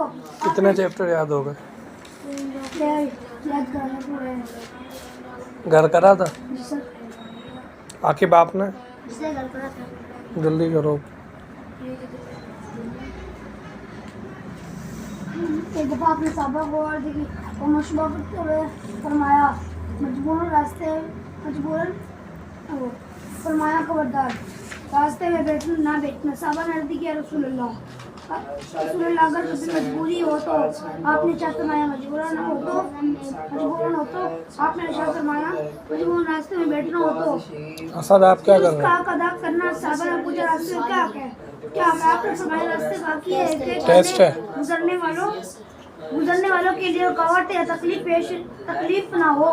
तो कितने चैप्टर याद हो गए? याद करना पूरा घर करा था? जी सर। आखिर बाप ने? इसलिए घर करा था। जल्दी करो। एक दफ़ा आपने साहबा को और देखी और मशबा करते हुए फरमाया मजबूरन फरमाया खबरदार रास्ते में बैठना ना बैठना। साहबा ने अर्ज़ की या रसूलुल्लाह अगर कभी मजबूरी हो तो आपने इरशाद फरमाया, मजबूरन हो तो आपने इरशाद फरमाया, मजबूरन रास्ते में बैठना हो तो असद आप क्या कर रहे हैं? अदा करना। साहबा ने पूछा रास्ते में क्या आपने फरमाया रास्ते बाकी है कि टेस्ट है। गुजरने वालों के लिए रुकावट या तकलीफ ना हो।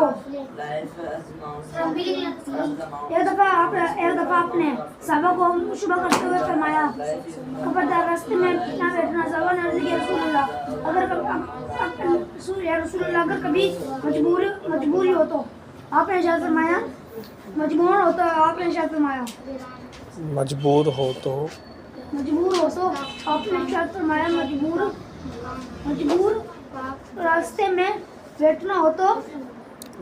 एक दफा आपने साहबा को मुशबा करते हुए फरमाया, खबरदार रास्ते में ना बैठना। साहबा ने अर्ज़ की, या रसूलुल्लाह अगर कभी मजबूरी हो तो आपने इरशाद फरमाया, मजबूर हो तो आपने इरशाद फरमाया, मजबूर हो तो आपने इरशाद फरमाया, मजबूर रास्ते में बैठना हो तो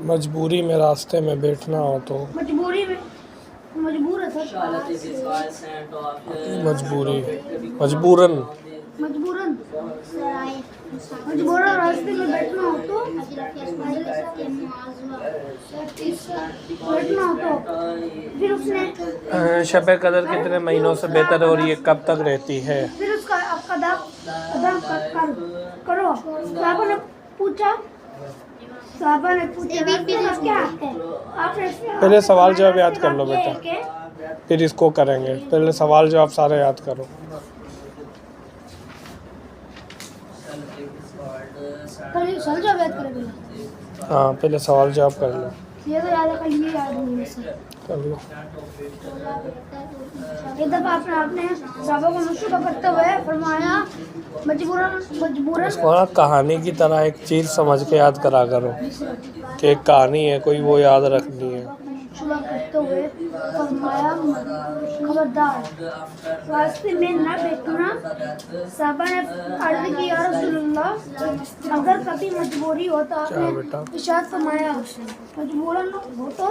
मजबूरी में रास्ते में बैठना हो तो मजबूर है सर। मजबूरन रास्ते में बैठना हो तो फिर उसने शब कदर कितने महीनों से बेहतर हो रही है, कब तक रहती है? फिर उसका आपका अदा करो। साहबा ने पूछा क्या है? आपने पहले सवाल जवाब याद कर लो बेटा, फिर इसको करेंगे। पहले सवाल जवाब सारे याद करो। सर जब याद करेंगे। हाँ पहले सवाल जवाब कर लो। ये तो याद है, ये याद नहीं है सर। कर लो। एक दफा आपने साहबा को मुशबा करते हुए फरमाया, मजबूरन इसको ना कहानी की तरह एक चीज़ समझ के याद करा करो कि एक कहानी है कोई, वो याद रखनी है। मुशबा करते हुए फरमाया, खबरदार रास्ते में न बैठना। साहबा ने अर्ज़ की, या रसूलुल्लाह अगर कभी मजबूरी हो तो आपने इरशाद फरमाया, मजबूरन हो तो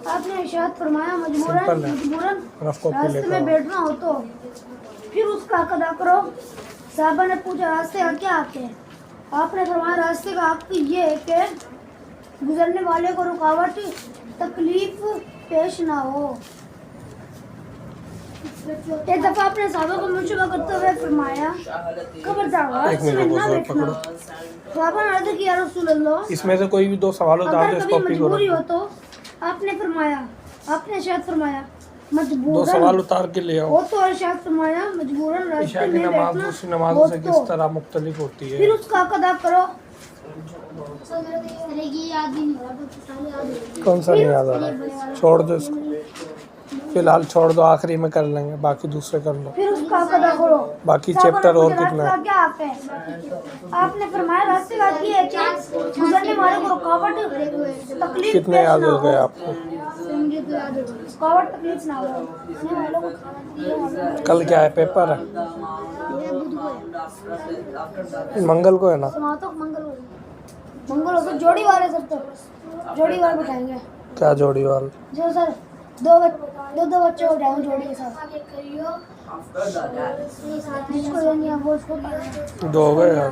आपने इरशाद फरमाया, मजबूरन रास्ते में बैठना हो तो फिर उसका अदा करो। साहबा ने पूछा रास्ते का क्या हक है? आपने फरमाया, रास्ते का हक ये है कि गुजरने वाले को रुकावट तकलीफ पेश ना हो। एक दफा आपने साहबा को मुशबा करते हुए फरमाया, खबरदार रास्ते में ना बैठना। साहबा ने अर्ज़ की, या रसूलुल्लाह इसमें से कोई भी दो सवाल उतार दो, अगर इसको कभी कॉपी करो। मजबूरी हो तो आपने इरशाद फरमाया, दो मजबूरन सवाल उतार के ले आओ। हो तो इरशाद फरमाया, मजबूरन ईशा रास्ते की में नमाज बैठना दूसरी नमाजों से हो किस तो तरह मुख्तलिफ होती फिर है? उसका अदा करो। कौन सा नहीं याद आ रहा है? छोड़ दो इसको, फिलहाल छोड़ दो, आखिरी में कर लेंगे, बाकी दूसरे कर लो। फिर उसका अदा करो। बाकी चैप्टर और रास्ते कितना का है? क्या हक है? आपने फरमाया रास्ते का ये है कि गुजरने वाले को रुकावट तकलीफ कितने पेश याद ना हो गए आपको? रुकावट तकलीफ ना हो। कल क्या है, पेपर है? मंगल को है ना? मंगल हो तो जोड़ी वाले सर, तो जोड़ी वाले बिठाएंगे। क्या जोड़ी वाल? जो सर दो बच्चे उठाएंगे जोड़ी के साथ। जिसको ये नहीं है वो उसको दो हो गए यार।